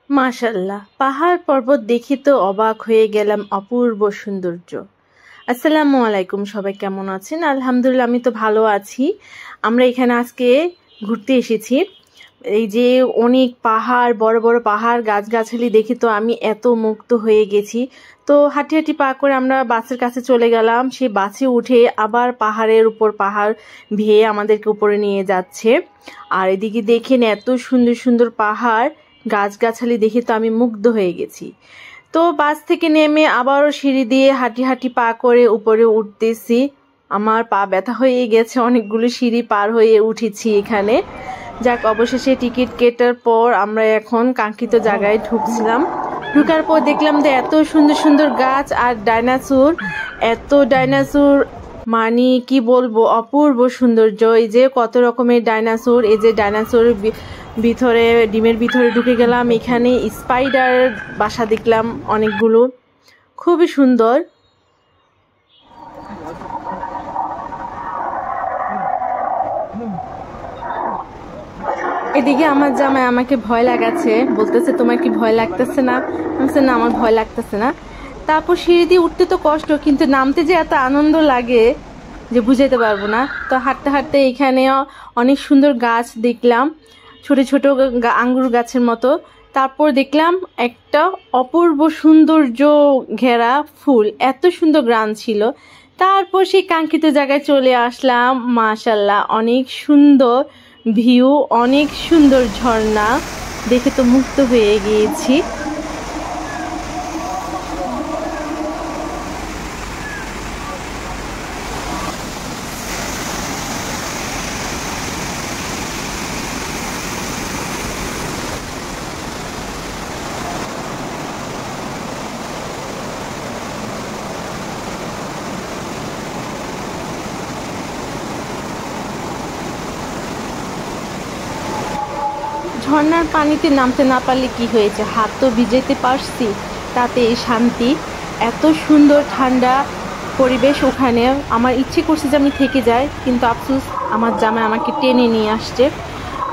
মাশাআল্লাহ, পাহাড় পর্বত দেখি তো অবাক হয়ে গেলাম। অপূর্ব সৌন্দর্য। আসসালামু আলাইকুম, সবাই কেমন আছেন? আলহামদুলিল্লাহ, আমি তো ভালো আছি। আমরা এখানে আজকে ঘুরতে এসেছি। এই যে অনেক পাহাড়, বড় বড় পাহাড়, গাছগাছালি দেখি তো আমি এত মুগ্ধ হয়ে গেছি। তো হাঁটি হাঁটি পা করে আমরা বাসের কাছে চলে গেলাম। সেই বাসে উঠে আবার পাহাড়ের উপর পাহাড় ভেয়ে আমাদেরকে উপরে নিয়ে যাচ্ছে। আর এদিকে দেখেন এত সুন্দর সুন্দর পাহাড়, গাছগাছালি দেখে তো আমি মুগ্ধ হয়ে গেছি। তো বাস থেকে নেমে আবারও সিঁড়ি দিয়ে হাঁটি হাঁটি পা করে উপরে উঠতেছি। আমার পা ব্যথা হয়ে গেছে, অনেকগুলো সিঁড়ি পার হয়ে উঠেছি এখানে। যাক, অবশেষে টিকিট কেটার পর আমরা এখন কাঙ্ক্ষিত জায়গায় ঢুকছিলাম। ঢুকার পর দেখলাম যে এত সুন্দর সুন্দর গাছ আর ডাইনোসর, এত ডাইনোসর, মানে কি বলবো, অপূর্ব সৌন্দর্য। এই যে কত রকমের ডাইনোসর, এই যে ডাইনোসরের ভিতরে, ডিমের ভিতরে ঢুকে গেলাম। এখানে স্পাইডার বাসা দেখলাম অনেকগুলো, খুবই সুন্দর। এদিকে আমার জামাই আমাকে ভয় লাগাচ্ছে, বলতেছে তোমার কি ভয় লাগতেছে না? বলছে না, আমার ভয় লাগতেছে না। তারপর সিঁড়ি দিয়ে উঠতে তো কষ্ট, কিন্তু নামতে যে এত আনন্দ লাগে যে বুঝাইতে পারবো না। তো হাঁটতে হাঁটতে এখানে অনেক সুন্দর গাছ দেখলাম, ছোট ছোট আঙ্গুর গাছের মতো। তারপর দেখলাম একটা অপূর্ব সৌন্দর্য ঘেরা ফুল, এত সুন্দর গ্রান ছিল। তারপর সেই কাঙ্ক্ষিত জায়গায় চলে আসলাম। মাশাআল্লাহ, অনেক সুন্দর ভিউ, অনেক সুন্দর ঝর্ণা, দেখে তো মুগ্ধ হয়ে গিয়েছি। ঝর্ণার পানিতে নামতে না পারলে কি হয়েছে, হাত তো ভিজাইতে পারছি, তাতে শান্তি। এত সুন্দর ঠান্ডা পরিবেশ ওখানে। আমার ইচ্ছে করছে যে আমি থেকে যাই, কিন্তু আফসোস আমার জামাই আমাকে টেনে নিয়ে আসছে।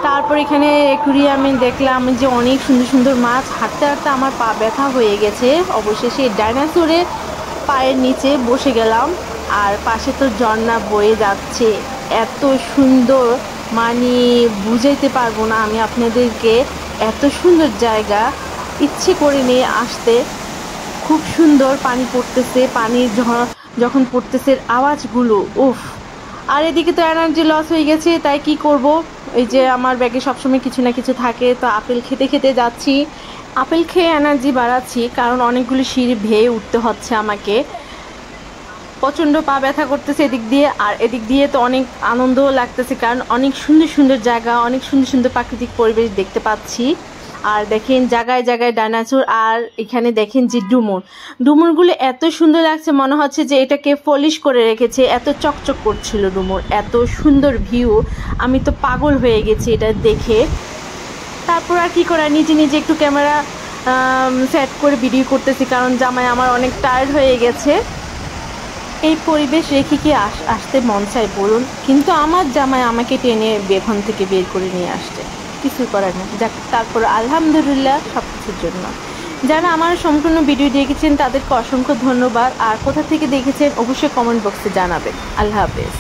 তারপর এখানে অ্যাকুরিয়ামে দেখলাম যে অনেক সুন্দর সুন্দর মাছ। হাঁটতে হাঁটতে আমার পা ব্যথা হয়ে গেছে, অবশেষে ডাইনোসরের পায়ের নিচে বসে গেলাম। আর পাশে তো ঝর্ণা বয়ে যাচ্ছে, এত সুন্দর, মানে বুঝাইতে পারবো না আমি আপনাদেরকে। এত সুন্দর জায়গা, ইচ্ছে করে নিয়ে আসতে। খুব সুন্দর পানি পড়তেছে, পানির যখন পড়তেছে আওয়াজগুলো, উফ। আর এদিকে তো এনার্জি লস হয়ে গেছে, তাই কি করব, এই যে আমার ব্যাগে সবসময় কিছু না কিছু থাকে, তো আপেল খেতে খেতে যাচ্ছি। আপেল খেয়ে এনার্জি বাড়াচ্ছি, কারণ অনেকগুলো সিঁড়ি ভেয়ে উঠতে হচ্ছে আমাকে। প্রচণ্ড পা ব্যথা করতেছে এদিক দিয়ে, আর এদিক দিয়ে তো অনেক আনন্দও লাগতেছে, কারণ অনেক সুন্দর সুন্দর জায়গা, অনেক সুন্দর সুন্দর প্রাকৃতিক পরিবেশ দেখতে পাচ্ছি। আর দেখেন জায়গায় জায়গায় ডাইনোসর, আর এখানে দেখেন যে ডুমুরগুলো এত সুন্দর লাগছে, মনে হচ্ছে যে এটাকে পলিশ করে রেখেছে, এত চকচক করছিল ডুমুর। এত সুন্দর ভিউ, আমি তো পাগল হয়ে গেছি এটা দেখে। তারপর আর কি করা, নিজে নিজে একটু ক্যামেরা সেট করে ভিডিও করতেছি, কারণ জামাই আমার অনেক টায়ার্ড হয়ে গেছে। এই পরিবেশ রেখে কি আসতে মন চাই বলুন? কিন্তু আমার জামাই আমাকে টেনে এখান থেকে বের করে নিয়ে আসছে, কিছু করার না। যাক, তারপর আলহামদুলিল্লাহ সব কিছুর জন্য। যারা আমার সম্পূর্ণ ভিডিও দেখেছেন তাদেরকে অসংখ্য ধন্যবাদ। আর কোথা থেকে দেখেছেন অবশ্যই কমেন্ট বক্সে জানাবেন। আল্লাহ হাফেজ।